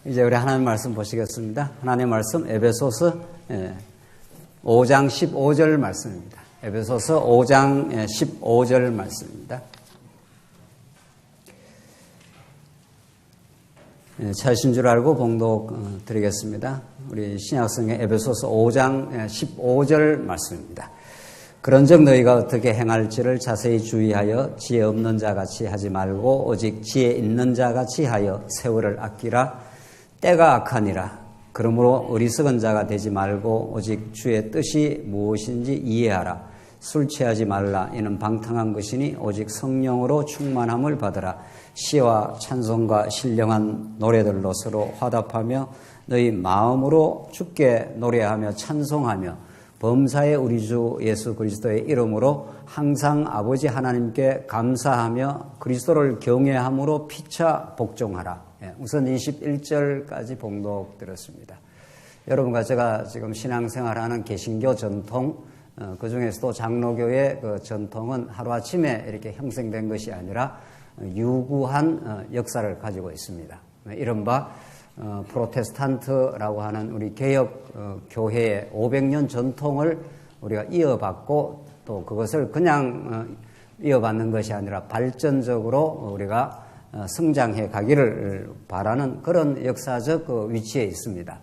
이제 우리 하나님 말씀 보시겠습니다. 하나님 말씀 에베소서 5장 15절 말씀입니다. 에베소서 5장 15절 말씀입니다. 찾으신 줄 알고 봉독 드리겠습니다. 우리 신약성경 에베소서 5장 15절 말씀입니다. 그런즉 너희가 어떻게 행할지를 자세히 주의하여 지혜 없는 자같이 하지 말고 오직 지혜 있는 자같이 하여 세월을 아끼라. 때가 악하니라. 그러므로 어리석은 자가 되지 말고 오직 주의 뜻이 무엇인지 이해하라. 술 취하지 말라. 이는 방탕한 것이니 오직 성령으로 충만함을 받으라. 시와 찬송과 신령한 노래들로 서로 화답하며 너희 마음으로 주께 노래하며 찬송하며 범사의 우리 주 예수 그리스도의 이름으로 항상 아버지 하나님께 감사하며 그리스도를 경외함으로 피차 복종하라. 우선 21절까지 봉독 드렸습니다. 여러분과 제가 지금 신앙생활하는 개신교 전통, 그 중에서도 장로교의 그 전통은 하루아침에 이렇게 형성된 것이 아니라 유구한 역사를 가지고 있습니다. 이른바 프로테스탄트라고 하는 우리 개혁 교회의 500년 전통을 우리가 이어받고 또 그것을 그냥 이어받는 것이 아니라 발전적으로 우리가 성장해 가기를 바라는 그런 역사적 위치에 있습니다.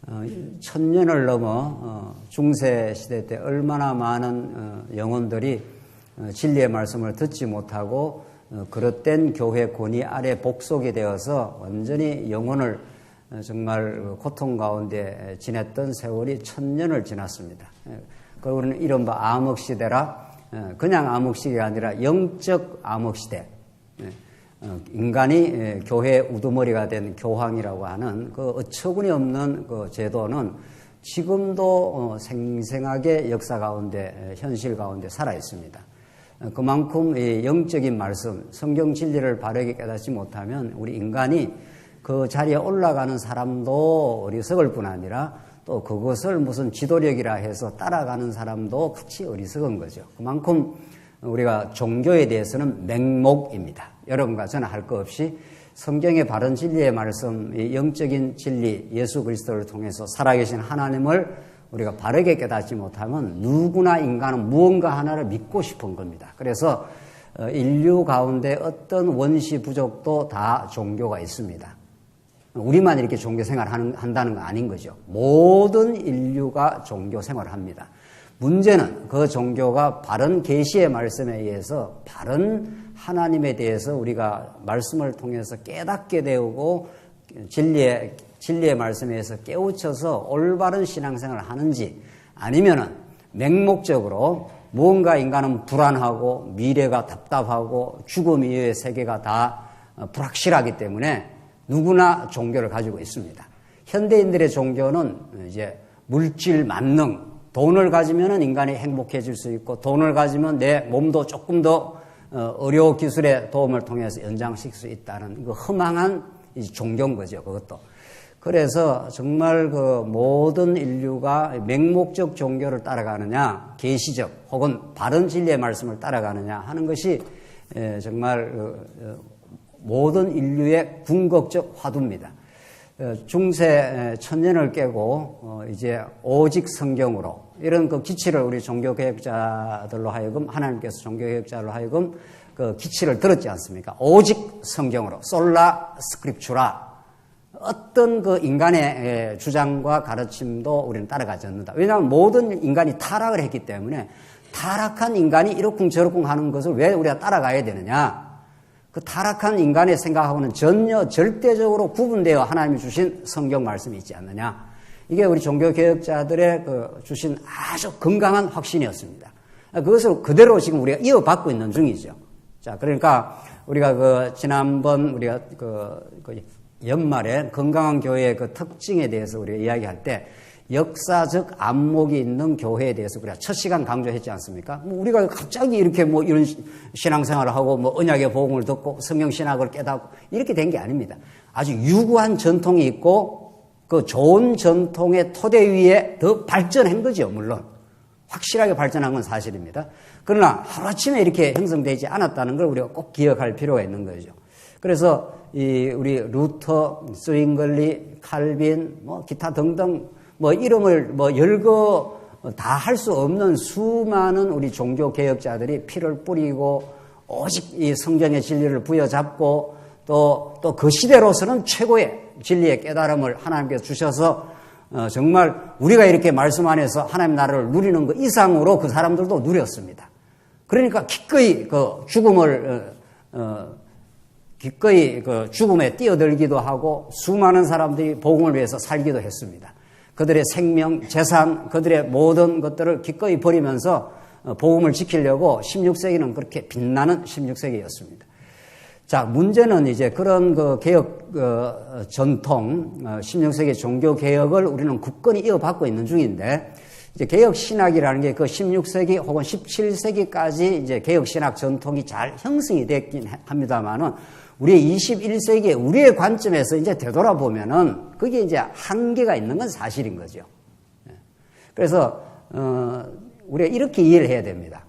1000년을 넘어 중세 시대 때 얼마나 많은 영혼들이 진리의 말씀을 듣지 못하고 그릇된 교회 권위 아래 복속이 되어서 완전히 영혼을 정말 고통 가운데 지냈던 세월이 1000년을 지났습니다. 그리고 우리는 이른바 암흑시대라, 그냥 암흑시대가 아니라 영적 암흑시대, 인간이 교회의 우두머리가 된 교황이라고 하는 그 어처구니 없는 그 제도는 지금도 생생하게 역사 가운데, 현실 가운데 살아 있습니다. 그만큼 이 영적인 말씀, 성경 진리를 바르게 깨닫지 못하면 우리 인간이 그 자리에 올라가는 사람도 어리석을 뿐 아니라 또 그것을 무슨 지도력이라 해서 따라가는 사람도 같이 어리석은 거죠. 그만큼 우리가 종교에 대해서는 맹목입니다. 여러분과 저는 할 것 없이 성경의 바른 진리의 말씀, 이 영적인 진리, 예수 그리스도를 통해서 살아계신 하나님을 우리가 바르게 깨닫지 못하면 누구나 인간은 무언가 하나를 믿고 싶은 겁니다. 그래서 인류 가운데 어떤 원시 부족도 다 종교가 있습니다. 우리만 이렇게 종교 생활을 한다는 건 아닌 거죠. 모든 인류가 종교 생활을 합니다. 문제는 그 종교가 바른 계시의 말씀에 의해서 바른 하나님에 대해서 우리가 말씀을 통해서 깨닫게 되고 진리의 말씀에 의해서 깨우쳐서 올바른 신앙생활을 하는지 아니면은 맹목적으로 무언가 인간은 불안하고 미래가 답답하고 죽음 이후의 세계가 다 불확실하기 때문에 누구나 종교를 가지고 있습니다. 현대인들의 종교는 이제 물질 만능, 돈을 가지면 인간이 행복해질 수 있고 돈을 가지면 내 몸도 조금 더 의료 기술의 도움을 통해서 연장시킬 수 있다는 그 허망한 종교인 거죠. 그것도. 그래서 정말 그 모든 인류가 맹목적 종교를 따라가느냐, 계시적 혹은 바른 진리의 말씀을 따라가느냐 하는 것이 정말 모든 인류의 궁극적 화두입니다. 중세 1000년을 깨고 이제 오직 성경으로 이런 그 기치를 우리 종교개혁자들로 하여금 하나님께서 종교개혁자로 하여금 그 기치를 들었지 않습니까? 오직 성경으로 솔라 스크립추라 어떤 그 인간의 주장과 가르침도 우리는 따라가지 않는다. 왜냐하면 모든 인간이 타락을 했기 때문에 타락한 인간이 이러쿵저러쿵 하는 것을 왜 우리가 따라가야 되느냐? 그 타락한 인간의 생각하고는 전혀 절대적으로 구분되어 하나님이 주신 성경 말씀이 있지 않느냐. 이게 우리 종교개혁자들의 그 주신 아주 건강한 확신이었습니다. 그것을 그대로 지금 우리가 이어받고 있는 중이죠. 자, 그러니까 우리가 그 지난번 우리가 그 연말에 건강한 교회의 그 특징에 대해서 우리가 이야기할 때 역사적 안목이 있는 교회에 대해서 우리가 첫 시간 강조했지 않습니까? 뭐 우리가 갑자기 이렇게 뭐 이런 신앙생활을 하고 뭐 언약의 복음을 듣고 성경 신학을 깨닫고 이렇게 된 게 아닙니다. 아주 유구한 전통이 있고 그 좋은 전통의 토대 위에 더 발전한 거죠. 물론 확실하게 발전한 건 사실입니다. 그러나 하루아침에 이렇게 형성되지 않았다는 걸 우리가 꼭 기억할 필요가 있는 거죠. 그래서 우리 루터, 스윙글리, 칼빈, 기타 등등 이름을 열거 다 할 수 없는 수많은 우리 종교 개혁자들이 피를 뿌리고 오직 이 성경의 진리를 부여잡고 또 그 시대로서는 최고의 진리의 깨달음을 하나님께서 주셔서 정말 우리가 이렇게 말씀 안에서 하나님 나라를 누리는 것 이상으로 그 사람들도 누렸습니다. 그러니까 기꺼이 기꺼이 죽음에 뛰어들기도 하고 수많은 사람들이 복음을 위해서 살기도 했습니다. 그들의 생명, 재산, 그들의 모든 것들을 기꺼이 버리면서 복음을 지키려고 16세기는 그렇게 빛나는 16세기였습니다. 자, 문제는 이제 그런 개혁 전통, 16세기 종교 개혁을 우리는 굳건히 이어받고 있는 중인데, 이제 개혁 신학이라는 게 그 16세기 혹은 17세기까지 이제 개혁 신학 전통이 잘 형성이 됐긴 합니다만은, 우리의 21세기에 우리의 관점에서 이제 되돌아보면은 그게 이제 한계가 있는 건 사실인 거죠. 그래서 우리가 이렇게 이해를 해야 됩니다.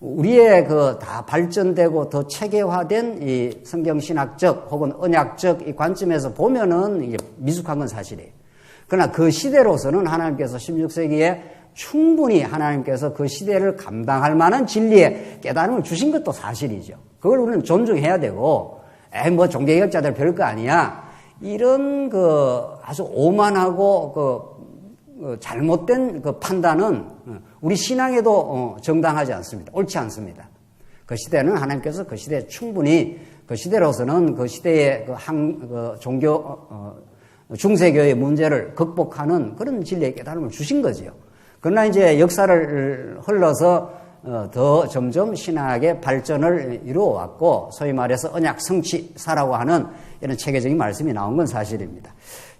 우리의 다 발전되고 더 체계화된 이 성경신학적 혹은 언약적 이 관점에서 보면은 이게 미숙한 건 사실이에요. 그러나 그 시대로서는 하나님께서 16세기에 충분히 하나님께서 그 시대를 감당할 만한 진리의 깨달음을 주신 것도 사실이죠. 그걸 우리는 존중해야 되고, 종교개혁자들 별거 아니야. 이런 아주 오만하고 잘못된 판단은 우리 신앙에도 정당하지 않습니다. 옳지 않습니다. 그 시대는 하나님께서 그 시대에 충분히 그 시대로서는 그 시대의 종교 중세교의 문제를 극복하는 그런 진리의 깨달음을 주신 거지요. 그러나 이제 역사를 흘러서 더 점점 신학의 발전을 이루어왔고, 소위 말해서 언약 성취사라고 하는 이런 체계적인 말씀이 나온 건 사실입니다.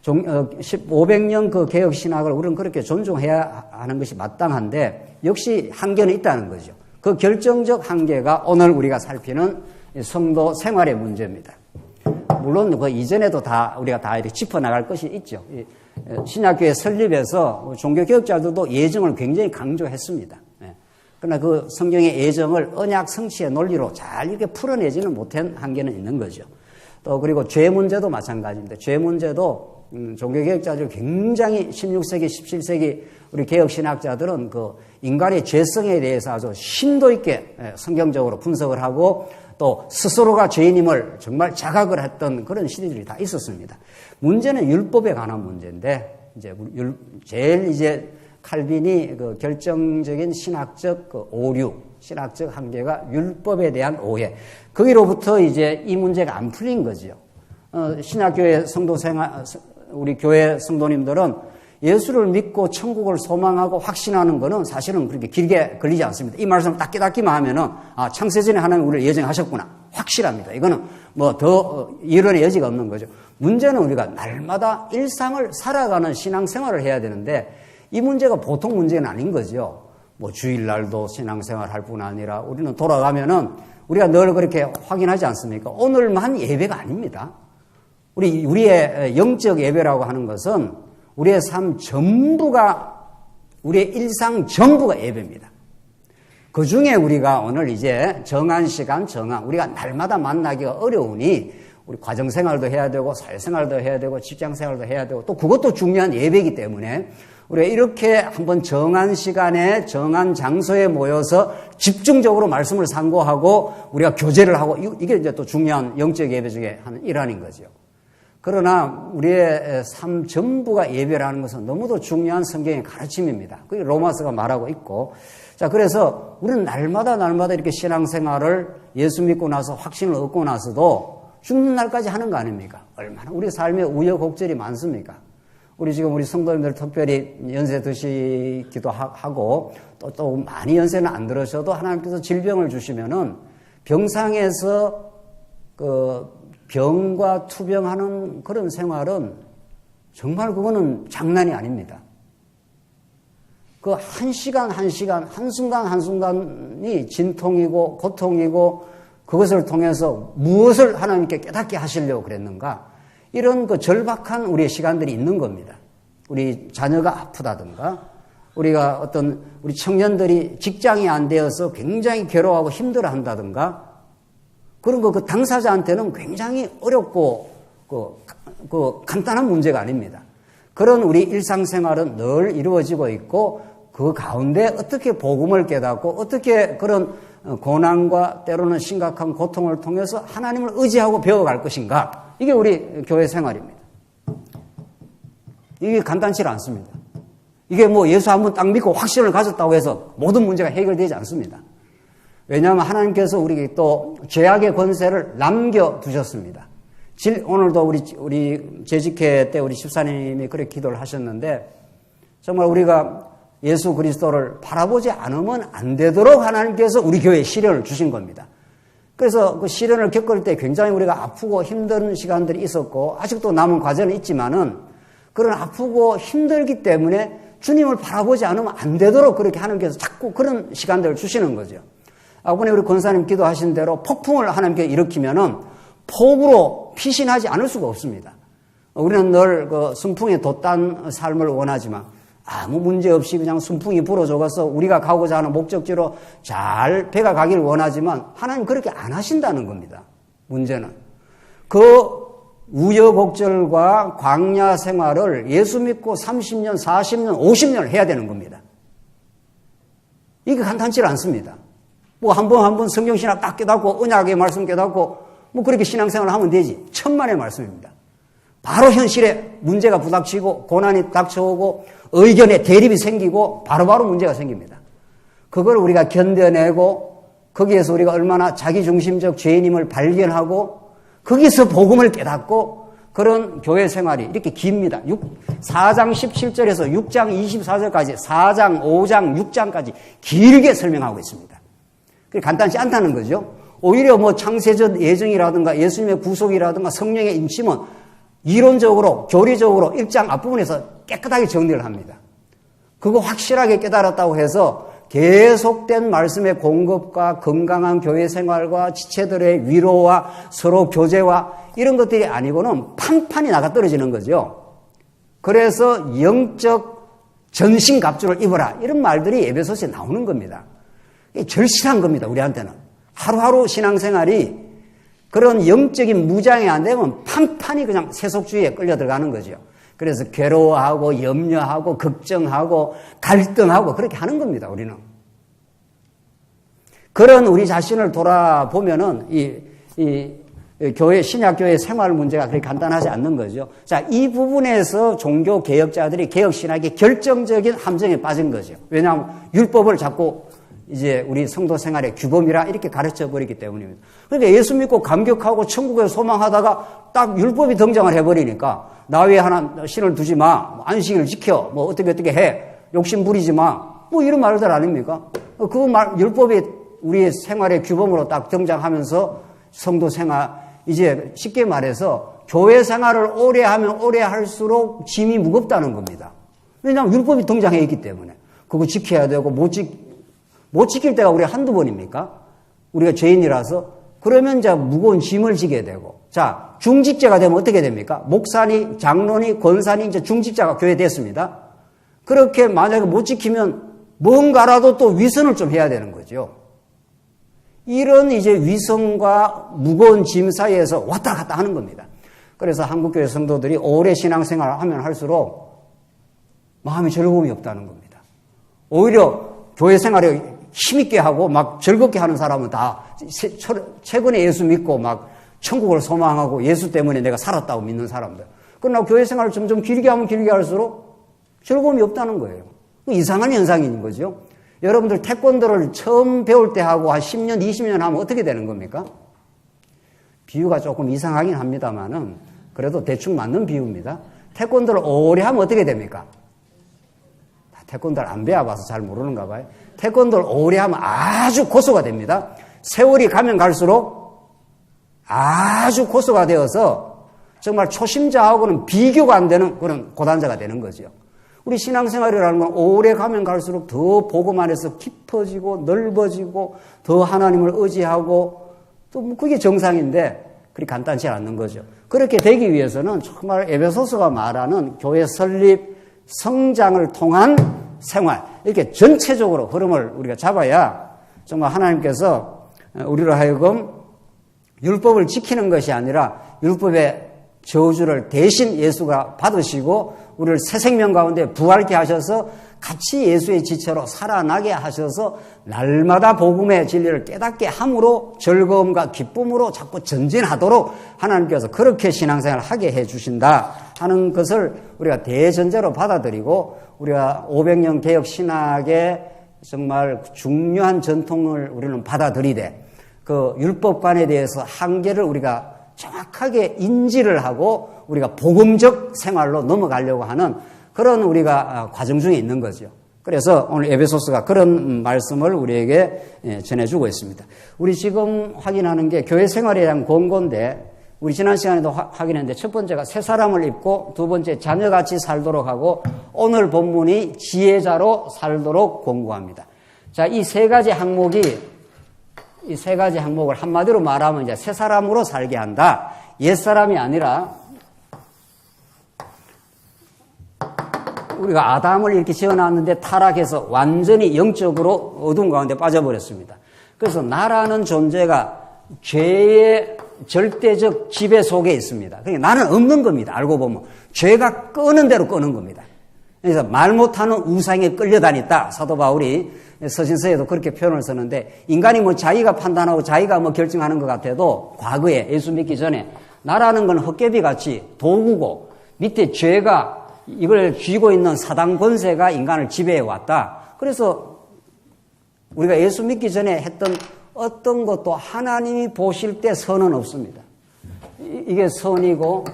500년 그 개혁 신학을 우리는 그렇게 존중해야 하는 것이 마땅한데, 역시 한계는 있다는 거죠. 그 결정적 한계가 오늘 우리가 살피는 성도 생활의 문제입니다. 물론 그 이전에도 우리가 다 이렇게 짚어나갈 것이 있죠. 신약교회 설립에서 종교개혁자들도 예정을 굉장히 강조했습니다. 그러나 그 성경의 예정을 언약 성취의 논리로 잘 이렇게 풀어내지는 못한 한계는 있는 거죠. 또 그리고 죄 문제도 마찬가지입니다. 죄 문제도 종교개혁자들 굉장히 16세기, 17세기 우리 개혁신학자들은 그 인간의 죄성에 대해서 아주 심도 있게 성경적으로 분석을 하고 또 스스로가 죄인임을 정말 자각을 했던 그런 시대들이 다 있었습니다. 문제는 율법에 관한 문제인데, 제일 칼빈이 그 결정적인 신학적 오류, 신학적 한계가 율법에 대한 오해. 거기로부터 이제 이 문제가 안 풀린 거죠. 신학교회 우리 교회 성도님들은 예수를 믿고 천국을 소망하고 확신하는 거는 사실은 그렇게 길게 걸리지 않습니다. 이 말씀을 딱 깨닫기만 하면은, 창세전에 하나님 우리를 예정하셨구나. 확실합니다. 이거는 더 이론의 여지가 없는 거죠. 문제는 우리가 날마다 일상을 살아가는 신앙생활을 해야 되는데, 이 문제가 보통 문제는 아닌 거죠. 주일날도 신앙생활 할 뿐 아니라 우리는 돌아가면은 우리가 늘 그렇게 확인하지 않습니까? 오늘만 예배가 아닙니다. 우리의 영적 예배라고 하는 것은 우리의 삶 전부가, 우리의 일상 전부가 예배입니다. 그 중에 우리가 오늘 이제 정한 시간, 우리가 날마다 만나기가 어려우니 우리 과정생활도 해야 되고 사회생활도 해야 되고 직장생활도 해야 되고 또 그것도 중요한 예배이기 때문에 우리가 이렇게 한번 정한 시간에 정한 장소에 모여서 집중적으로 말씀을 상고하고 우리가 교제를 하고 이게 이제 또 중요한 영적 예배 중에 한 일환인 거죠. 그러나 우리의 삶 전부가 예배라는 것은 너무도 중요한 성경의 가르침입니다. 그게 로마서가 말하고 있고, 자, 그래서 우리는 날마다 이렇게 신앙생활을 예수 믿고 나서 확신을 얻고 나서도 죽는 날까지 하는 거 아닙니까? 얼마나 우리 삶에 우여곡절이 많습니까? 우리 성도님들 특별히 연세 드시기도 하고 또 많이 연세는 안 들으셔도 하나님께서 질병을 주시면은 병상에서 병과 투병하는 그런 생활은 정말 그거는 장난이 아닙니다. 그 한 시간, 한순간이 진통이고 고통이고 그것을 통해서 무엇을 하나님께 깨닫게 하시려고 그랬는가? 이런 절박한 우리의 시간들이 있는 겁니다. 우리 자녀가 아프다든가, 우리 청년들이 직장이 안 되어서 굉장히 괴로워하고 힘들어 한다든가, 그런 그 당사자한테는 굉장히 어렵고 간단한 문제가 아닙니다. 그런 우리 일상생활은 늘 이루어지고 있고 그 가운데 어떻게 복음을 깨닫고 어떻게 그런 고난과 때로는 심각한 고통을 통해서 하나님을 의지하고 배워갈 것인가. 이게 우리 교회 생활입니다. 이게 간단치 않습니다. 이게 뭐 예수 한번 딱 믿고 확신을 가졌다고 해서 모든 문제가 해결되지 않습니다. 왜냐하면 하나님께서 우리에게 또 죄악의 권세를 남겨두셨습니다. 오늘도 우리 재직회 때 우리 집사님이 그렇게 기도를 하셨는데 정말 우리가 예수 그리스도를 바라보지 않으면 안 되도록 하나님께서 우리 교회에 시련을 주신 겁니다. 그래서 그 시련을 겪을 때 굉장히 우리가 아프고 힘든 시간들이 있었고 아직도 남은 과정은 있지만은 그런 아프고 힘들기 때문에 주님을 바라보지 않으면 안 되도록 그렇게 하나님께서 자꾸 그런 시간들을 주시는 거죠. 이번에 우리 권사님 기도하신 대로 폭풍을 하나님께 일으키면은 폭우로 피신하지 않을 수가 없습니다. 우리는 늘 그 순풍에 돛단 삶을 원하지만 아무 문제 없이 그냥 순풍이 불어줘서 우리가 가고자 하는 목적지로 잘 배가 가기를 원하지만 하나님 그렇게 안 하신다는 겁니다. 문제는. 그 우여곡절과 광야 생활을 예수 믿고 30년, 40년, 50년을 해야 되는 겁니다. 이게 간단치 않습니다. 뭐 한 번 성경신학 딱 깨닫고 언약의 말씀 깨닫고 뭐 그렇게 신앙생활을 하면 되지. 천만의 말씀입니다. 바로 현실에 문제가 부닥치고 고난이 닥쳐오고 의견에 대립이 생기고 바로바로 문제가 생깁니다. 그걸 우리가 견뎌내고 거기에서 우리가 얼마나 자기중심적 죄인임을 발견하고 거기서 복음을 깨닫고 그런 교회 생활이 이렇게 깁니다. 4장 17절에서 6장 24절까지 4장, 5장, 6장까지 길게 설명하고 있습니다. 그게 간단치 않다는 거죠. 오히려 뭐 창세전 예정이라든가 예수님의 구속이라든가 성령의 임침은 이론적으로, 교리적으로 1장 앞부분에서 깨끗하게 정리를 합니다. 그거 확실하게 깨달았다고 해서 계속된 말씀의 공급과 건강한 교회 생활과 지체들의 위로와 서로 교제와 이런 것들이 아니고는 판판이 나가 떨어지는 거죠. 그래서 영적 전신갑주를 입어라 이런 말들이 에베소서에 나오는 겁니다. 이게 절실한 겁니다. 우리한테는. 하루하루 신앙생활이 그런 영적인 무장이 안 되면 판판이 그냥 세속주의에 끌려 들어가는 거죠. 그래서 괴로워하고 염려하고 걱정하고 갈등하고 그렇게 하는 겁니다. 우리는. 그런 우리 자신을 돌아보면은 이 교회 신약교회 생활 문제가 그렇게 간단하지 않는 거죠. 자, 이 부분에서 종교 개혁자들이 개혁 신학의 결정적인 함정에 빠진 거죠. 왜냐하면 율법을 자꾸 이제 우리 성도 생활의 규범이라 이렇게 가르쳐 버리기 때문입니다. 그러니까 예수 믿고 감격하고 천국을 소망하다가 딱 율법이 등장을 해버리니까 나 위에 하나 신을 두지 마, 안식일 지켜, 뭐 어떻게 해, 욕심 부리지 마, 뭐 이런 말들 아닙니까? 그 율법이 우리 생활의 규범으로 딱 등장하면서 성도 생활, 이제 쉽게 말해서 교회 생활을 오래 하면 오래 할수록 짐이 무겁다는 겁니다. 왜냐하면 율법이 등장해 있기 때문에 그거 지켜야 되고 못 지킬 때가 우리가 한두 번입니까? 우리가 죄인이라서. 그러면 이제 무거운 짐을 지게 되고. 자, 중직자가 되면 어떻게 됩니까? 목사니, 장로니, 권사니, 이제 중직자가 교회에 됐습니다. 그렇게 만약에 못 지키면 뭔가라도 또 위선을 좀 해야 되는 거죠. 이런 이제 위선과 무거운 짐 사이에서 왔다 갔다 하는 겁니다. 그래서 한국교회 성도들이 오래 신앙생활을 하면 할수록 마음이 즐거움이 없다는 겁니다. 오히려 교회 생활에 힘있게 하고 막 즐겁게 하는 사람은 다 최근에 예수 믿고 막 천국을 소망하고 예수 때문에 내가 살았다고 믿는 사람들. 그러나 교회 생활을 점점 길게 하면 길게 할수록 즐거움이 없다는 거예요. 이상한 현상인 거죠. 여러분들 태권도를 처음 배울 때 하고 한 10년, 20년 하면 어떻게 되는 겁니까? 비유가 조금 이상하긴 합니다만은 그래도 대충 맞는 비유입니다. 태권도를 오래 하면 어떻게 됩니까? 태권도를 안 배워봐서 잘 모르는가 봐요. 태권도를 오래 하면 아주 고수가 됩니다. 세월이 가면 갈수록 아주 고수가 되어서 정말 초심자하고는 비교가 안 되는 그런 고단자가 되는 거죠. 우리 신앙생활이라는 건 오래 가면 갈수록 더 복음 안에서 깊어지고 넓어지고 더 하나님을 의지하고 또 뭐 그게 정상인데 그리 간단치 않는 거죠. 그렇게 되기 위해서는 정말 에베소서가 말하는 교회 설립, 성장을 통한 생활, 이렇게 전체적으로 흐름을 우리가 잡아야 정말 하나님께서 우리로 하여금 율법을 지키는 것이 아니라 율법에 저주를 대신 예수가 받으시고 우리를 새 생명 가운데 부활케 하셔서 같이 예수의 지체로 살아나게 하셔서 날마다 복음의 진리를 깨닫게 함으로 즐거움과 기쁨으로 자꾸 전진하도록 하나님께서 그렇게 신앙생활을 하게 해주신다 하는 것을 우리가 대전제로 받아들이고 우리가 500년 개혁 신학의 정말 중요한 전통을 우리는 받아들이되 그 율법관에 대해서 한계를 우리가 정확하게 인지를 하고 우리가 복음적 생활로 넘어가려고 하는 그런 우리가 과정 중에 있는 거죠. 그래서 오늘 에베소서가 그런 말씀을 우리에게 전해주고 있습니다. 우리 지금 확인하는 게 교회 생활에 대한 권고인데 우리 지난 시간에도 확인했는데 첫 번째가 새 사람을 입고 두 번째 자녀같이 살도록 하고 오늘 본문이 지혜자로 살도록 권고합니다. 자, 이 세 가지 항목을 한마디로 말하면 이제 새 사람으로 살게 한다. 옛 사람이 아니라 우리가 아담을 이렇게 지어놨는데 타락해서 완전히 영적으로 어두운 가운데 빠져버렸습니다. 그래서 나라는 존재가 죄의 절대적 지배 속에 있습니다. 그러니까 나는 없는 겁니다. 알고 보면. 죄가 끄는 대로 끄는 겁니다. 그래서 말 못하는 우상에 끌려다녔다. 사도 바울이 서신서에도 그렇게 표현을 쓰는데 인간이 뭐 자기가 판단하고 자기가 뭐 결정하는 것 같아도 과거에 예수 믿기 전에 나라는 건 헛개비 같이 도구고 밑에 죄가 이걸 쥐고 있는 사단 권세가 인간을 지배해 왔다. 그래서 우리가 예수 믿기 전에 했던 어떤 것도 하나님이 보실 때 선은 없습니다. 이게 선이고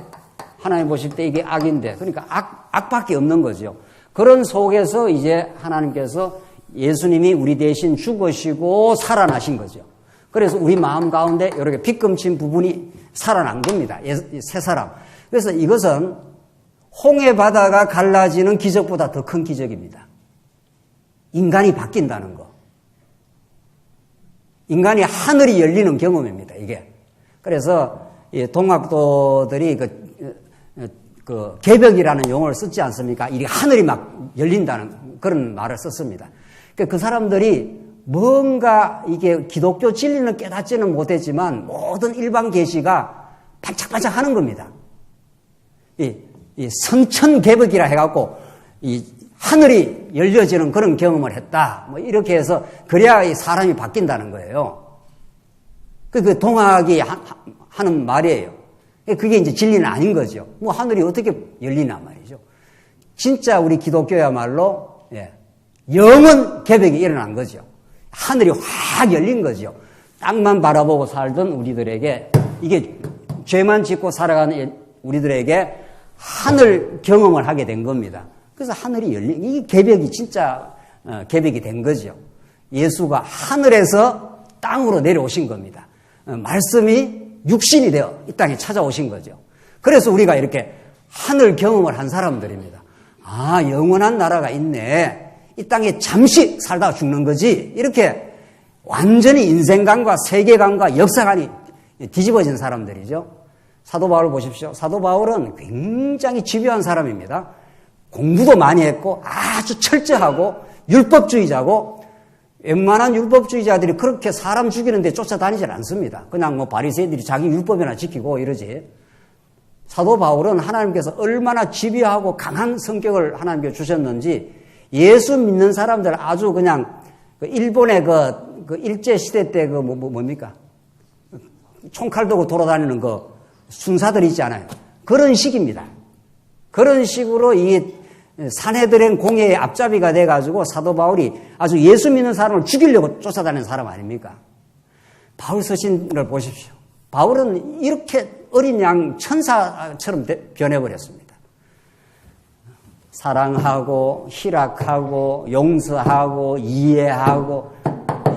하나님 보실 때 이게 악인데 그러니까 악밖에 없는 거죠. 그런 속에서 이제 하나님께서 예수님이 우리 대신 죽으시고 살아나신 거죠. 그래서 우리 마음 가운데 이렇게 빗금친 부분이 살아난 겁니다. 새 사람. 그래서 이것은 홍해 바다가 갈라지는 기적보다 더 큰 기적입니다. 인간이 바뀐다는 거. 인간이 하늘이 열리는 경험입니다, 이게. 그래서 동학도들이 그 개벽이라는 용어를 쓰지 않습니까? 이 하늘이 막 열린다는 그런 말을 썼습니다. 그 사람들이 뭔가 이게 기독교 진리는 깨닫지는 못했지만 모든 일반 계시가 반짝반짝 하는 겁니다. 이 성천개벽이라 해갖고 이 하늘이 열려지는 그런 경험을 했다. 뭐 이렇게 해서 그래야 이 사람이 바뀐다는 거예요. 그 동학이 하는 말이에요. 그게 이제 진리는 아닌 거죠. 뭐 하늘이 어떻게 열리나 말이죠. 진짜 우리 기독교야말로 영원 개벽이 일어난 거죠. 하늘이 확 열린 거죠. 땅만 바라보고 살던 우리들에게 이게 죄만 짓고 살아가는 우리들에게 하늘 경험을 하게 된 겁니다. 그래서 하늘이 열린, 이 개벽이 진짜 개벽이 된 거죠. 예수가 하늘에서 땅으로 내려오신 겁니다. 말씀이 육신이 되어 이 땅에 찾아오신 거죠. 그래서 우리가 이렇게 하늘 경험을 한 사람들입니다. 아, 영원한 나라가 있네. 이 땅에 잠시 살다가 죽는 거지. 이렇게 완전히 인생관과 세계관과 역사관이 뒤집어진 사람들이죠. 사도 바울 보십시오. 사도 바울은 굉장히 집요한 사람입니다. 공부도 많이 했고 아주 철저하고 율법주의자고 웬만한 율법주의자들이 그렇게 사람 죽이는데 쫓아다니질 않습니다. 그냥 뭐 바리새인들이 자기 율법이나 지키고 이러지. 사도 바울은 하나님께서 얼마나 집요하고 강한 성격을 하나님께 주셨는지 예수 믿는 사람들 아주 그냥 일본의 그 일제시대 때 뭡니까? 총칼 들고 돌아다니는 순사들 있지 않아요? 그런 식입니다. 그런 식으로 이 산헤드린 공회의 앞잡이가 돼가지고 사도 바울이 아주 예수 믿는 사람을 죽이려고 쫓아다니는 사람 아닙니까? 바울 서신을 보십시오. 바울은 이렇게 어린 양 천사처럼 변해버렸습니다. 사랑하고 희락하고 용서하고 이해하고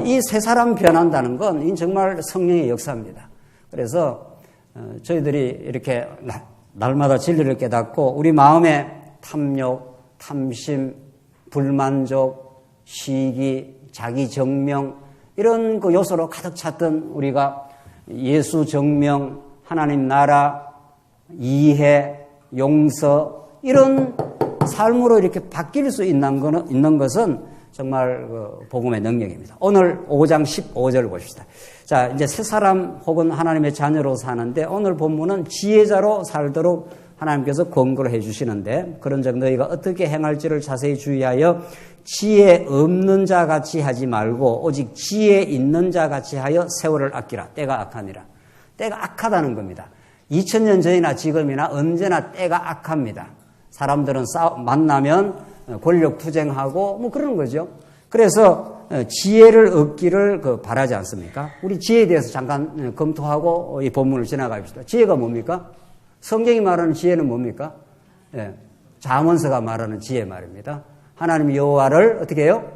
이 세 사람 변한다는 건 정말 성령의 역사입니다. 그래서 저희들이 이렇게 날마다 진리를 깨닫고 우리 마음에 탐욕, 탐심, 불만족, 시기, 자기 정명 이런 그 요소로 가득 찼던 우리가 예수 정명, 하나님 나라, 이해, 용서 이런 삶으로 이렇게 바뀔 수 있는 것은 정말 복음의 능력입니다. 오늘 5장 15절을 보십시다. 자, 이제 새 사람 혹은 하나님의 자녀로 사는데 오늘 본문은 지혜자로 살도록 하나님께서 권고를 해 주시는데 그런 적 너희가 어떻게 행할지를 자세히 주의하여 지혜 없는 자 같이 하지 말고 오직 지혜 있는 자 같이 하여 세월을 아끼라. 때가 악하니라. 때가 악하다는 겁니다. 2000년 전이나 지금이나 언제나 때가 악합니다. 사람들은 만나면 권력 투쟁하고 뭐 그러는 거죠. 그래서 지혜를 얻기를 바라지 않습니까? 우리 지혜에 대해서 잠깐 검토하고 이 본문을 지나가봅시다. 지혜가 뭡니까? 성경이 말하는 지혜는 뭡니까? 예, 잠언서가 말하는 지혜 말입니다. 하나님 여호와를 어떻게 해요?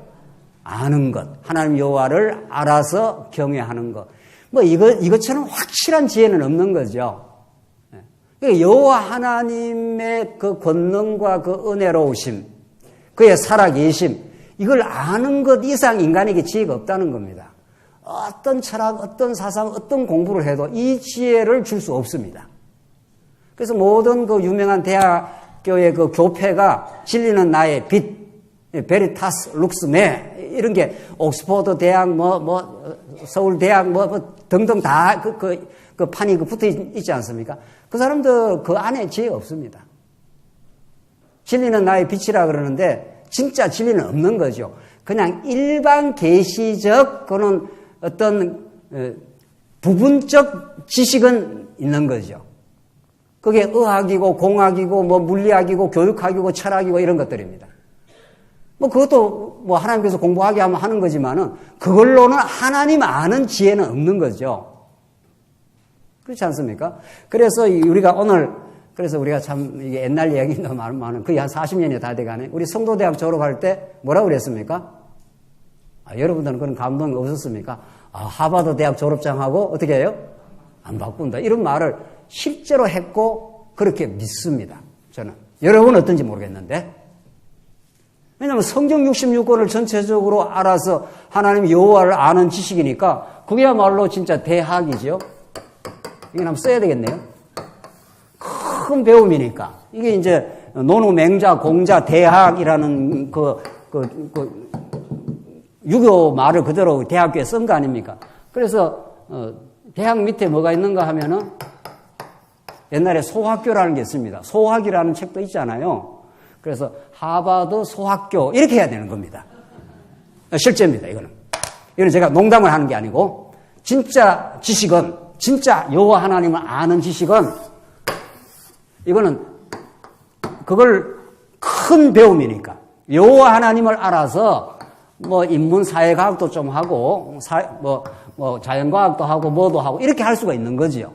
아는 것. 하나님 여호와를 알아서 경외하는 것. 뭐 이것처럼 확실한 지혜는 없는 거죠. 예. 여호와 하나님의 그 권능과 그 은혜로우심, 그의 살아계심, 이걸 아는 것 이상 인간에게 지혜가 없다는 겁니다. 어떤 철학, 어떤 사상, 어떤 공부를 해도 이 지혜를 줄 수 없습니다. 그래서 모든 그 유명한 대학교의 그 교패가 진리는 나의 빛, 베리타스 룩스메 이런 게 옥스퍼드 대학 서울 대학 등등 다 그 판이 붙어 있지 않습니까? 그 사람들 그 안에 지혜가 없습니다. 진리는 나의 빛이라 그러는데 진짜 진리는 없는 거죠. 그냥 일반 계시적 그런 어떤 부분적 지식은 있는 거죠. 그게 의학이고 공학이고 뭐 물리학이고 교육학이고 철학이고 이런 것들입니다. 뭐 그것도 뭐 하나님께서 공부하게 하면 하는 거지만은 그걸로는 하나님 아는 지혜는 없는 거죠. 그렇지 않습니까? 그래서 우리가 참 이게 옛날 이야기 너무 많은 거의 한 40년이 다 돼가네. 우리 성도대학 졸업할 때 뭐라고 그랬습니까? 여러분들은 그런 감동이 없었습니까? 하버드 대학 졸업장하고 어떻게 해요? 안 바꾼다. 이런 말을 실제로 했고 그렇게 믿습니다. 저는. 여러분은 어떤지 모르겠는데. 왜냐하면 성경 66권을 전체적으로 알아서 하나님 여호와를 아는 지식이니까 그게야말로 진짜 대학이죠. 이건 한번 써야 되겠네요. 큰 배움이니까. 이게 이제 논어 맹자 공자 대학이라는 유교 말을 그대로 대학교에 쓴 거 아닙니까? 그래서 대학 밑에 뭐가 있는가 하면은 옛날에 소학교라는 게 있습니다. 소학이라는 책도 있잖아요. 그래서 하버드 소학교 이렇게 해야 되는 겁니다. 실제입니다. 이거는 제가 농담을 하는 게 아니고 진짜 지식은 진짜 여호와 하나님을 아는 지식은 이거는 그걸 큰 배움이니까 여호와 하나님을 알아서 뭐 인문 사회과학도 좀 하고 뭐 자연과학도 하고 뭐도 하고 이렇게 할 수가 있는 거지요.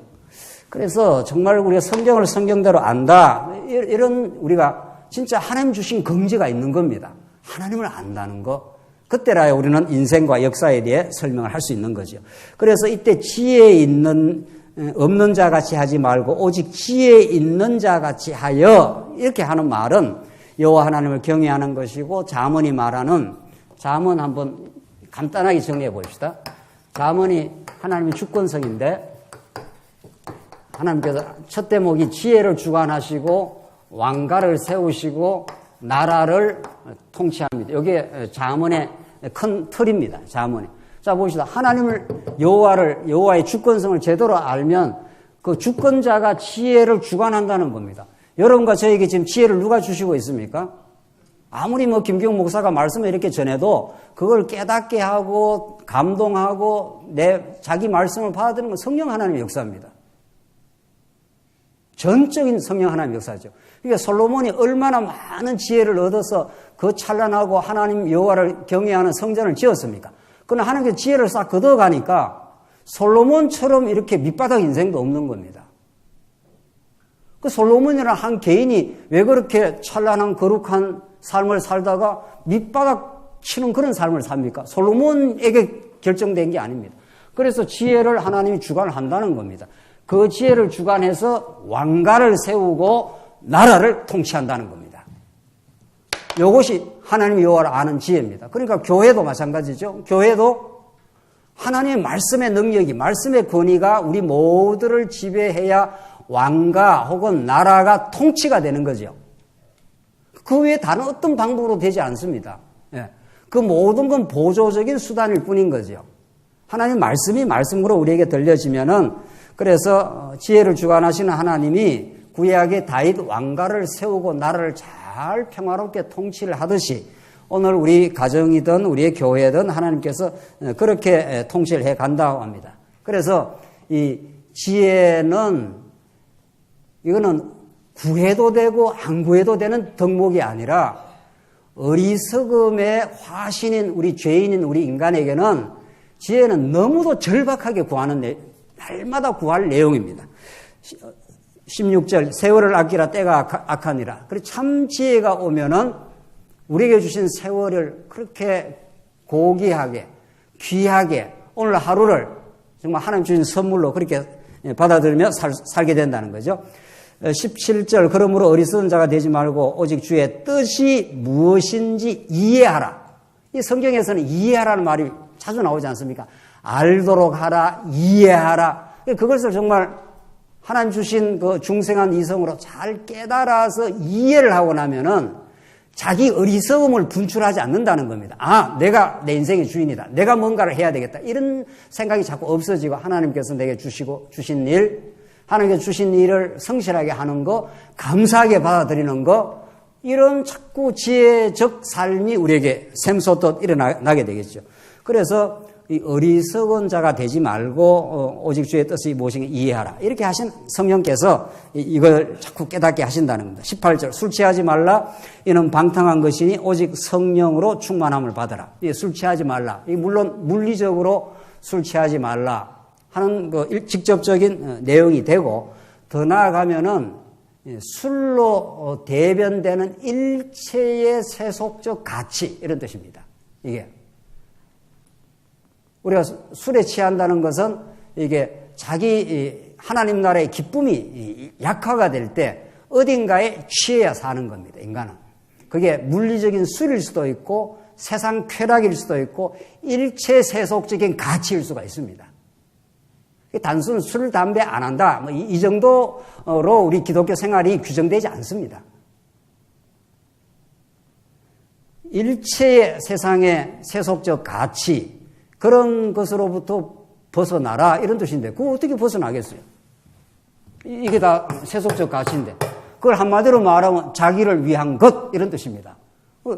그래서 정말 우리가 성경을 성경대로 안다 이런 우리가 진짜 하나님 주신 긍지가 있는 겁니다. 하나님을 안다는 거. 그때라야 우리는 인생과 역사에 대해 설명을 할 수 있는 거죠. 그래서 이때 지혜 없는 자 같이 하지 말고 오직 지혜 있는 자 같이 하여 이렇게 하는 말은 여호와 하나님을 경외하는 것이고 잠언이 말하는 잠언 한번 간단하게 정리해 봅시다. 잠언이 하나님의 주권성인데 하나님께서 첫 대목이 지혜를 주관하시고 왕가를 세우시고 나라를 통치합니다. 이게 잠언의 큰 틀입니다. 잠언이. 자 봅시다. 하나님을 여호와의 주권성을 제대로 알면 그 주권자가 지혜를 주관한다는 겁니다. 여러분과 저에게 지금 지혜를 누가 주시고 있습니까? 아무리 뭐 김기용 목사가 말씀을 이렇게 전해도 그걸 깨닫게 하고 감동하고 자기 말씀을 받아들이는 건 성령 하나님의 역사입니다. 전적인 성령 하나님의 역사죠. 그러니까 솔로몬이 얼마나 많은 지혜를 얻어서 그 찬란하고 하나님 여호와를 경외하는 성전을 지었습니까? 그러나 하나님께서 지혜를 싹 걷어가니까 솔로몬처럼 이렇게 밑바닥 인생도 없는 겁니다. 그 솔로몬이라는 한 개인이 왜 그렇게 찬란한 거룩한 삶을 살다가 밑바닥 치는 그런 삶을 삽니까? 솔로몬에게 결정된 게 아닙니다. 그래서 지혜를 하나님이 주관한다는 겁니다. 그 지혜를 주관해서 왕가를 세우고 나라를 통치한다는 겁니다. 이것이 하나님 여호와를 아는 지혜입니다. 그러니까 교회도 마찬가지죠. 교회도 하나님의 말씀의 능력이, 말씀의 권위가 우리 모두를 지배해야 왕가 혹은 나라가 통치가 되는 거죠. 그 외에 다른 어떤 방법으로 되지 않습니다. 예. 그 모든 건 보조적인 수단일 뿐인 거죠. 하나님 말씀이 말씀으로 우리에게 들려지면은 그래서 지혜를 주관하시는 하나님이 구약의 다윗 왕가를 세우고 나라를 잘 평화롭게 통치를 하듯이 오늘 우리 가정이든 우리의 교회든 하나님께서 그렇게 통치를 해 간다고 합니다. 그래서 이 지혜는 이거는 구해도 되고 안 구해도 되는 덕목이 아니라 어리석음의 화신인 우리 죄인인 우리 인간에게는 지혜는 너무도 절박하게 구하는 날마다 구할 내용입니다. 16절 세월을 아끼라 때가 악하니라. 그리고 참 지혜가 오면은 우리에게 주신 세월을 그렇게 고귀하게 귀하게 오늘 하루를 정말 하나님 주신 선물로 그렇게 받아들이며 살게 된다는 거죠. 17절 그러므로 어리석은 자가 되지 말고 오직 주의 뜻이 무엇인지 이해하라. 이 성경에서는 이해하라는 말이 자주 나오지 않습니까? 알도록 하라, 이해하라. 그것을 정말 하나님 주신 그 중생한 이성으로 잘 깨달아서 이해를 하고 나면은 자기 어리석음을 분출하지 않는다는 겁니다. 아, 내가 내 인생의 주인이다. 내가 뭔가를 해야 되겠다. 이런 생각이 자꾸 없어지고 하나님께서 내게 주신 일, 하나님께서 주신 일을 성실하게 하는 거, 감사하게 받아들이는 거, 이런 자꾸 지혜적 삶이 우리에게 샘솟듯 일어나게 되겠죠. 그래서 이 어리석은 자가 되지 말고 오직 주의 뜻이 무엇인가 이해하라. 이렇게 하신 성령께서 이걸 자꾸 깨닫게 하신다는 겁니다. 18절 술 취하지 말라. 이는 방탕한 것이니 오직 성령으로 충만함을 받아라. 술 취하지 말라. 물론 물리적으로 술 취하지 말라 하는 그 직접적인 내용이 되고 더 나아가면은 술로 대변되는 일체의 세속적 가치 이런 뜻입니다. 이게 우리가 술에 취한다는 것은 이게 자기 하나님 나라의 기쁨이 약화가 될 때 어딘가에 취해야 사는 겁니다. 인간은. 그게 물리적인 술일 수도 있고 세상 쾌락일 수도 있고 일체 세속적인 가치일 수가 있습니다. 단순 술, 담배 안 한다. 이 정도로 우리 기독교 생활이 규정되지 않습니다. 일체의 세상의 세속적 가치 그런 것으로부터 벗어나라 이런 뜻인데 그거 어떻게 벗어나겠어요? 이게 다 세속적 가치인데 그걸 한마디로 말하면 자기를 위한 것 이런 뜻입니다.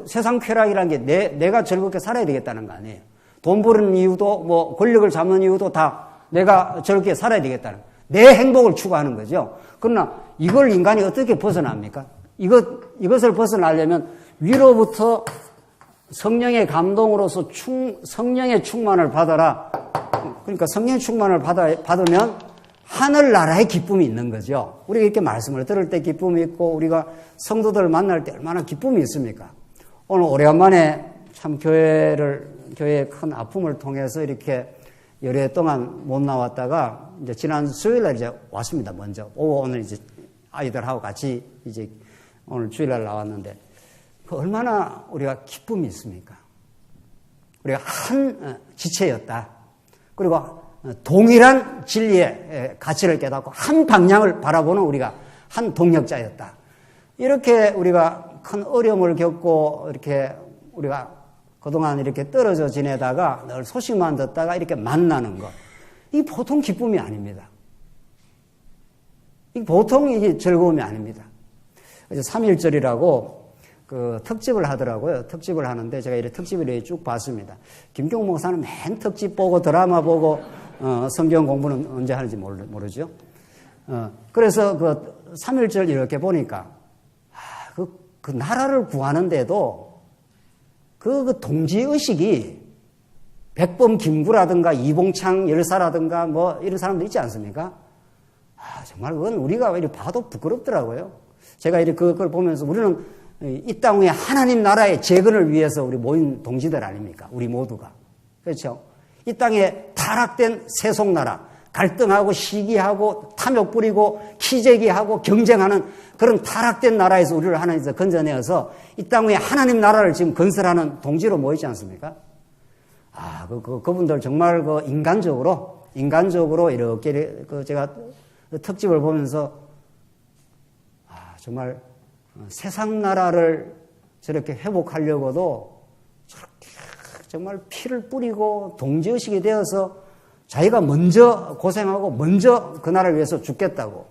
세상 쾌락이라는 게 내가 즐겁게 살아야 되겠다는 거 아니에요. 돈 버는 이유도 뭐 권력을 잡는 이유도 다 내가 즐겁게 살아야 되겠다는 내 행복을 추구하는 거죠. 그러나 이걸 인간이 어떻게 벗어납니까? 이것을 벗어나려면 위로부터 성령의 감동으로서 성령의 충만을 받아라. 그러니까 성령의 충만을 받으면 하늘나라의 기쁨이 있는 거죠. 우리가 이렇게 말씀을 들을 때 기쁨이 있고 우리가 성도들을 만날 때 얼마나 기쁨이 있습니까? 오늘 오래간만에 참 교회의 큰 아픔을 통해서 이렇게 열흘 동안 못 나왔다가 이제 지난 수요일날 이제 왔습니다. 먼저 오늘 이제 아이들하고 같이 이제 오늘 주일날 나왔는데 얼마나 우리가 기쁨이 있습니까? 우리가 한 지체였다. 그리고 동일한 진리의 가치를 깨닫고 한 방향을 바라보는 우리가 한 동력자였다. 이렇게 우리가 큰 어려움을 겪고 이렇게 우리가 그동안 이렇게 떨어져 지내다가 늘 소식만 듣다가 이렇게 만나는 것. 이 보통 기쁨이 아닙니다. 이 보통 이게 즐거움이 아닙니다. 이제 3.1절이라고 그 특집을 하더라고요. 특집을 하는데 제가 이렇게 특집을 쭉 봤습니다. 김경 목사는 맨 특집 보고 드라마 보고 성경 공부는 언제 하는지 모르죠. 그래서 그 3.1절 이렇게 보니까 그 나라를 구하는데도 그 동지의식이 백범 김구라든가 이봉창 열사라든가 뭐 이런 사람들 있지 않습니까? 정말 그건 우리가 이렇게 봐도 부끄럽더라고요. 제가 이렇게 그걸 보면서 우리는 이 땅 위에 하나님 나라의 재건을 위해서 우리 모인 동지들 아닙니까? 우리 모두가. 그렇죠? 이 땅에 타락된 세속나라, 갈등하고 시기하고 탐욕 부리고 키재기하고 경쟁하는 그런 타락된 나라에서 우리를 하나님께서 건져내어서 이 땅 위에 하나님 나라를 지금 건설하는 동지로 모이지 않습니까? 그분들 정말 인간적으로 이렇게 제가 특집을 보면서 정말 세상 나라를 저렇게 회복하려고도 저렇게 정말 피를 뿌리고 동지의식이 되어서 자기가 먼저 고생하고 먼저 그 나라를 위해서 죽겠다고.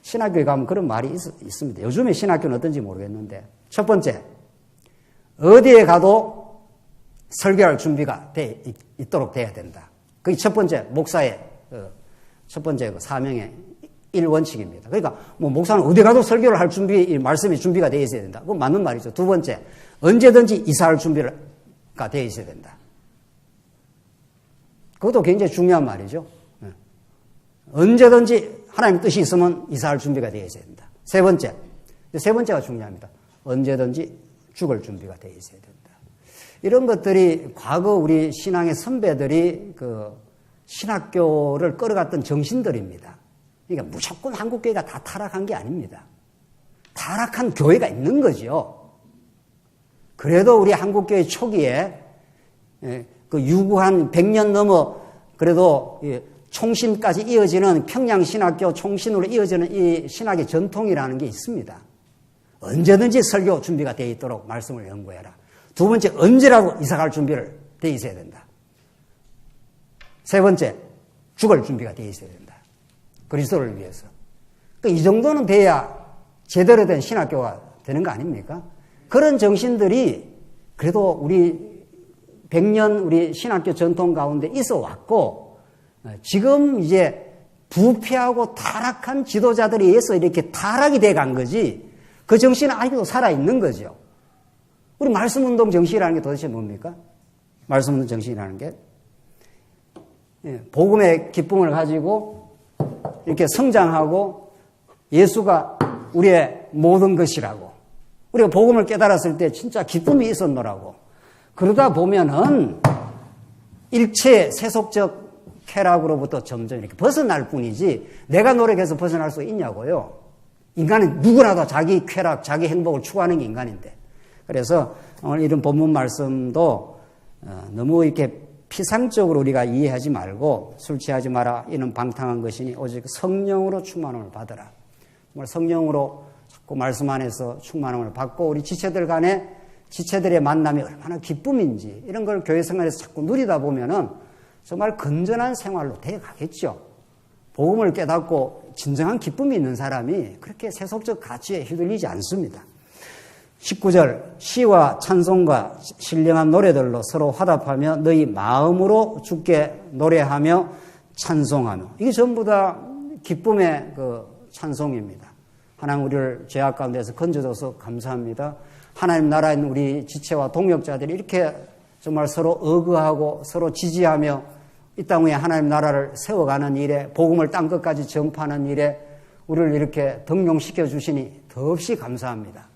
신학교에 가면 그런 말이 있습니다. 요즘에 신학교는 어떤지 모르겠는데, 첫 번째, 어디에 가도 설교할 준비가 있도록 돼야 된다. 그게 첫 번째 목사의 첫 번째 사명의 1원칙입니다. 그러니까 뭐 목사는 어디 가도 설교를 할 준비, 말씀이 준비가 되어 있어야 된다. 그건 맞는 말이죠. 두 번째, 언제든지 이사할 준비가 되어 있어야 된다. 그것도 굉장히 중요한 말이죠. 언제든지 하나님의 뜻이 있으면 이사할 준비가 되어 있어야 된다. 세 번째가 중요합니다. 언제든지 죽을 준비가 되어 있어야 된다. 이런 것들이 과거 우리 신앙의 선배들이 그 신학교를 끌어갔던 정신들입니다. 그러니까 무조건 한국교회가 다 타락한 게 아닙니다. 타락한 교회가 있는 거죠. 그래도 우리 한국교회 초기에 그 유구한 100년 넘어 그래도 총신까지 이어지는 평양신학교 총신으로 이어지는 이 신학의 전통이라는 게 있습니다. 언제든지 설교 준비가 되어 있도록 말씀을 연구해라. 두 번째, 언제라도 이사갈 준비를 되어 있어야 된다. 세 번째, 죽을 준비가 되어 있어야 된다. 그리스도를 위해서. 이 정도는 돼야 제대로 된 신학교가 되는 거 아닙니까? 그런 정신들이 그래도 우리 100년 우리 신학교 전통 가운데 있어 왔고, 지금 이제 부패하고 타락한 지도자들에 의해서 이렇게 타락이 돼 간 거지, 그 정신은 아직도 살아있는 거죠. 우리 말씀운동 정신이라는 게 도대체 뭡니까? 말씀운동 정신이라는 게 복음의 기쁨을 가지고 이렇게 성장하고 예수가 우리의 모든 것이라고, 우리가 복음을 깨달았을 때 진짜 기쁨이 있었노라고, 그러다 보면은 일체 세속적 쾌락으로부터 점점 이렇게 벗어날 뿐이지 내가 노력해서 벗어날 수 있냐고요. 인간은 누구나 다 자기 쾌락, 자기 행복을 추구하는 게 인간인데. 그래서 오늘 이런 본문 말씀도 너무 이렇게 피상적으로 우리가 이해하지 말고, 술 취하지 마라, 이는 방탕한 것이니 오직 성령으로 충만함을 받으라. 정말 성령으로 자꾸 말씀 안에서 충만함을 받고 우리 지체들 간에 지체들의 만남이 얼마나 기쁨인지 이런 걸 교회 생활에서 자꾸 누리다 보면은 정말 건전한 생활로 돼 가겠죠. 복음을 깨닫고 진정한 기쁨이 있는 사람이 그렇게 세속적 가치에 휘둘리지 않습니다. 19절, 시와 찬송과 신령한 노래들로 서로 화답하며 너희 마음으로 주께 노래하며 찬송하며, 이게 전부 다 기쁨의 그 찬송입니다. 하나님 우리를 죄악 가운데서 건져줘서 감사합니다. 하나님 나라에 있는 우리 지체와 동역자들이 이렇게 정말 서로 어그하고 서로 지지하며 이 땅 위에 하나님 나라를 세워가는 일에, 복음을 땅끝까지 전파하는 일에 우리를 이렇게 등용시켜 주시니 더없이 감사합니다.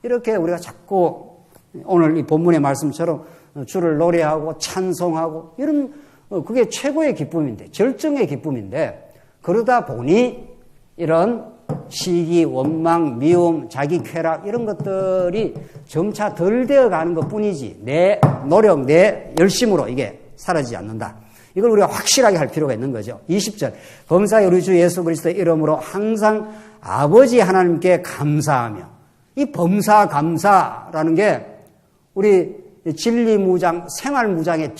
이렇게 우리가 자꾸 오늘 이 본문의 말씀처럼 주를 노래하고 찬송하고 이런, 그게 최고의 기쁨인데, 절정의 기쁨인데, 그러다 보니 이런 시기, 원망, 미움, 자기 쾌락 이런 것들이 점차 덜 되어가는 것뿐이지 내 노력, 내 열심으로 이게 사라지지 않는다. 이걸 우리가 확실하게 할 필요가 있는 거죠. 20절, 범사의 우리 주 예수 그리스도의 이름으로 항상 아버지 하나님께 감사하며. 이 범사 감사라는 게 우리 진리무장, 생활무장의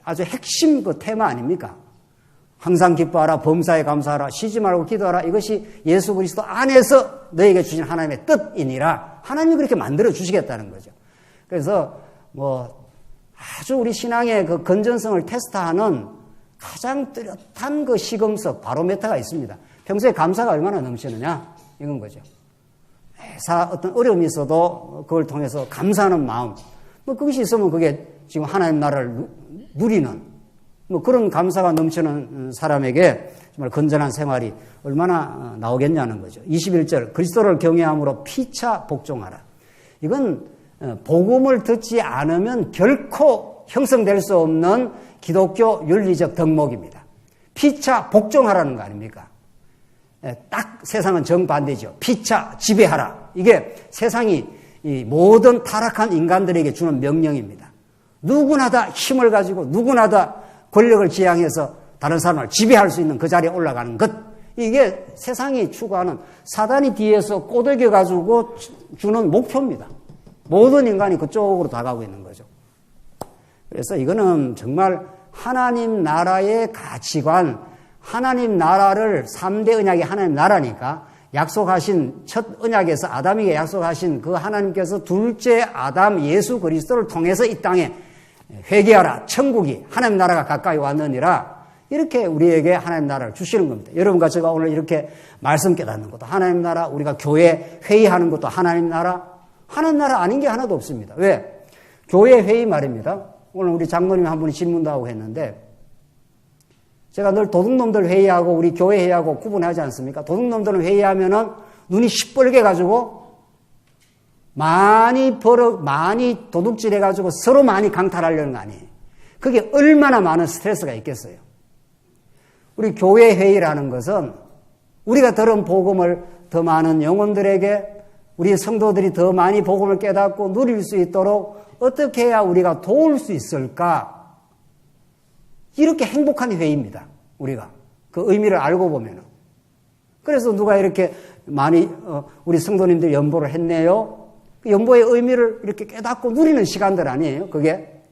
아주 핵심 그 테마 아닙니까? 항상 기뻐하라, 범사에 감사하라, 쉬지 말고 기도하라. 이것이 예수 그리스도 안에서 너에게 주신 하나님의 뜻이니라. 하나님이 그렇게 만들어 주시겠다는 거죠. 그래서 뭐 아주 우리 신앙의 그 건전성을 테스트하는 가장 뚜렷한 그 시금석 바로메터가 있습니다. 평소에 감사가 얼마나 넘치느냐, 이건 거죠. 어떤 어려움이 있어도 그걸 통해서 감사하는 마음, 뭐 그것이 있으면 그게 지금 하나님 나라를 누리는 뭐 그런 감사가 넘치는 사람에게 정말 건전한 생활이 얼마나 나오겠냐는 거죠. 21절, 그리스도를 경외함으로 피차 복종하라. 이건 복음을 듣지 않으면 결코 형성될 수 없는 기독교 윤리적 덕목입니다. 피차 복종하라는 거 아닙니까? 딱 세상은 정반대죠. 피차 지배하라. 이게 세상이 이 모든 타락한 인간들에게 주는 명령입니다. 누구나 다 힘을 가지고 누구나 다 권력을 지향해서 다른 사람을 지배할 수 있는 그 자리에 올라가는 것. 이게 세상이 추구하는 사단이 뒤에서 꼬드겨 가지고 주는 목표입니다. 모든 인간이 그쪽으로 다가가고 있는 거죠. 그래서 이거는 정말 하나님 나라의 가치관, 하나님 나라를 3대 언약이 하나님 나라니까 약속하신 첫 언약에서 아담에게 약속하신 그 하나님께서 둘째 아담 예수 그리스도를 통해서 이 땅에 회개하라, 천국이 하나님 나라가 가까이 왔느니라, 이렇게 우리에게 하나님 나라를 주시는 겁니다. 여러분과 제가 오늘 이렇게 말씀 깨닫는 것도 하나님 나라, 우리가 교회 회의하는 것도 하나님 나라, 하나님 나라 아닌 게 하나도 없습니다. 왜? 교회 회의 말입니다. 오늘 우리 장로님 한 분이 질문도 하고 했는데, 제가 늘 도둑놈들 회의하고 우리 교회 회의하고 구분하지 않습니까? 도둑놈들은 회의하면은 눈이 시뻘게 가지고 많이 도둑질 해가지고 서로 많이 강탈하려는 거 아니에요. 그게 얼마나 많은 스트레스가 있겠어요. 우리 교회 회의라는 것은 우리가 들은 복음을 더 많은 영혼들에게, 우리 성도들이 더 많이 복음을 깨닫고 누릴 수 있도록 어떻게 해야 우리가 도울 수 있을까? 이렇게 행복한 회의입니다. 우리가 그 의미를 알고 보면은. 그래서 누가 이렇게 많이 우리 성도님들 연보를 했네요. 그 연보의 의미를 이렇게 깨닫고 누리는 시간들 아니에요? 그게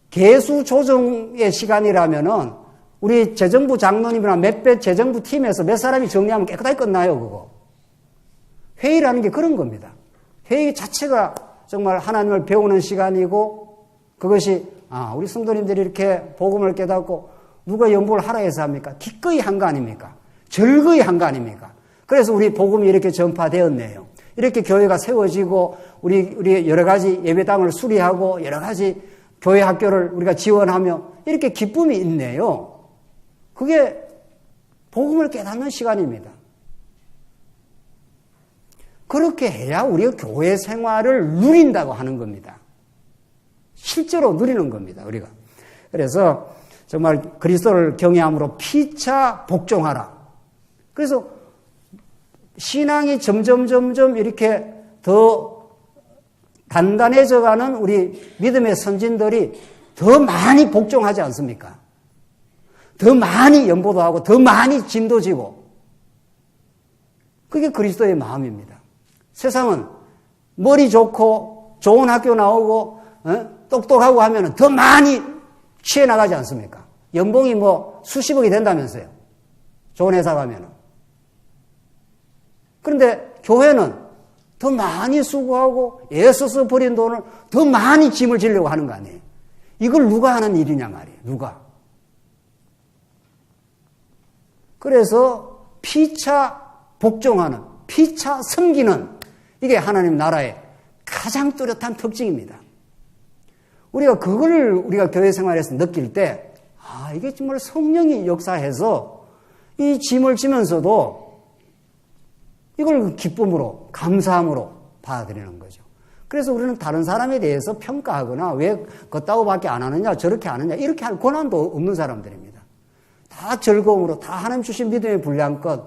개수 조정의 시간이라면은 우리 재정부 장로님이나 몇몇 재정부 팀에서 몇 사람이 정리하면 깨끗하게 끝나요. 그거 회의라는 게 그런 겁니다. 회의 자체가 정말 하나님을 배우는 시간이고, 그것이 우리 성도님들이 이렇게 복음을 깨닫고 누가 연보를 하라 해서 합니까? 기꺼이 한 거 아닙니까? 즐거이 한 거 아닙니까? 그래서 우리 복음이 이렇게 전파되었네요. 이렇게 교회가 세워지고 우리 여러 가지 예배당을 수리하고 여러 가지 교회 학교를 우리가 지원하며 이렇게 기쁨이 있네요. 그게 복음을 깨닫는 시간입니다. 그렇게 해야 우리가 교회 생활을 누린다고 하는 겁니다. 실제로 누리는 겁니다, 우리가. 그래서 정말 그리스도를 경외함으로 피차 복종하라. 그래서 신앙이 점점 이렇게 더 단단해져가는 우리 믿음의 선진들이 더 많이 복종하지 않습니까? 더 많이 연보도 하고 더 많이 짐도 지고. 그게 그리스도의 마음입니다. 세상은 머리 좋고 좋은 학교 나오고 똑똑하고 하면 더 많이 취해 나가지 않습니까? 연봉이 수십억이 된다면서요. 좋은 회사 가면은. 그런데 교회는 더 많이 수고하고 애써서 버린 돈을 더 많이 짐을 지려고 하는 거 아니에요. 이걸 누가 하는 일이냐 말이에요. 누가. 그래서 피차 복종하는, 피차 섬기는, 이게 하나님 나라의 가장 뚜렷한 특징입니다. 우리가 교회 생활에서 느낄 때, 이게 정말 성령이 역사해서 이 짐을 지면서도 이걸 기쁨으로, 감사함으로 받아들이는 거죠. 그래서 우리는 다른 사람에 대해서 평가하거나 왜 그따구밖에 안 하느냐, 저렇게 하느냐, 이렇게 할 권한도 없는 사람들입니다. 다 즐거움으로, 다 하나님 주신 믿음의 분량껏,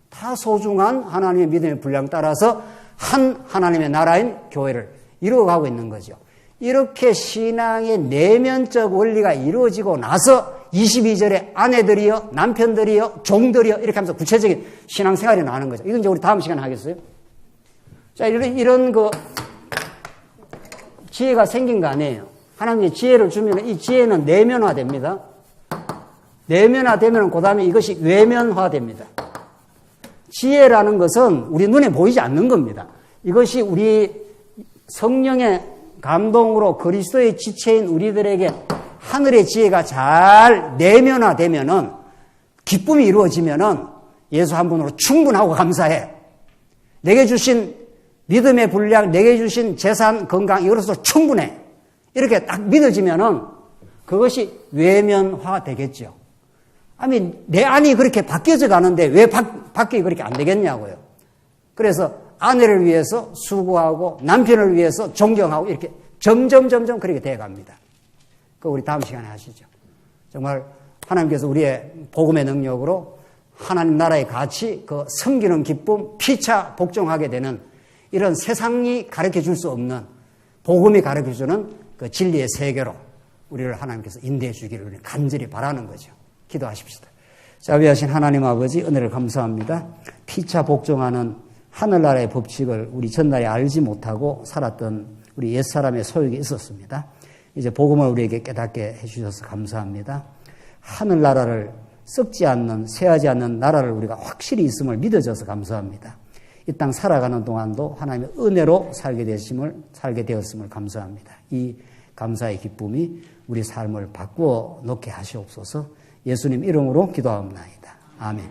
다 소중한 하나님의 믿음의 분량 따라서 한 하나님의 나라인 교회를 이루어가고 있는 거죠. 이렇게 신앙의 내면적 원리가 이루어지고 나서 22절에 아내들이여, 남편들이여, 종들이여, 이렇게 하면서 구체적인 신앙생활이 나오는 거죠. 이건 이제 우리 다음 시간에 하겠어요? 자, 이런 지혜가 생긴 거 아니에요. 하나님이 지혜를 주면 이 지혜는 내면화됩니다. 내면화되면 그 다음에 이것이 외면화됩니다. 지혜라는 것은 우리 눈에 보이지 않는 겁니다. 이것이 우리 성령의 감동으로 그리스도의 지체인 우리들에게 하늘의 지혜가 잘 내면화되면은, 기쁨이 이루어지면은 예수 한 분으로 충분하고 감사해. 내게 주신 믿음의 분량, 내게 주신 재산, 건강, 이것으로 충분해. 이렇게 딱 믿어지면은 그것이 외면화 되겠죠. 내 안이 그렇게 바뀌어져 가는데 왜 바뀌기 그렇게 안 되겠냐고요. 그래서 아내를 위해서 수고하고 남편을 위해서 존경하고 이렇게 점점 그렇게 돼 갑니다. 그거 우리 다음 시간에 하시죠. 정말 하나님께서 우리의 복음의 능력으로 하나님 나라의 가치, 그 섬기는 기쁨, 피차 복종하게 되는 이런 세상이 가르쳐 줄 수 없는 복음이 가르쳐 주는 그 진리의 세계로 우리를 하나님께서 인도해 주기를 간절히 바라는 거죠. 기도하십시다. 자비하신 하나님 아버지, 은혜를 감사합니다. 피차 복종하는 하늘나라의 법칙을 우리 전날에 알지 못하고 살았던 우리 옛사람의 소욕이 있었습니다. 이제 복음을 우리에게 깨닫게 해주셔서 감사합니다. 하늘나라를 썩지 않는, 쇠하지 않는 나라를 우리가 확실히 있음을 믿어져서 감사합니다. 이 땅 살아가는 동안도 하나님의 은혜로 살게 되었음을 감사합니다. 이 감사의 기쁨이 우리 삶을 바꾸어 놓게 하시옵소서. 예수님 이름으로 기도하옵나이다. 아멘.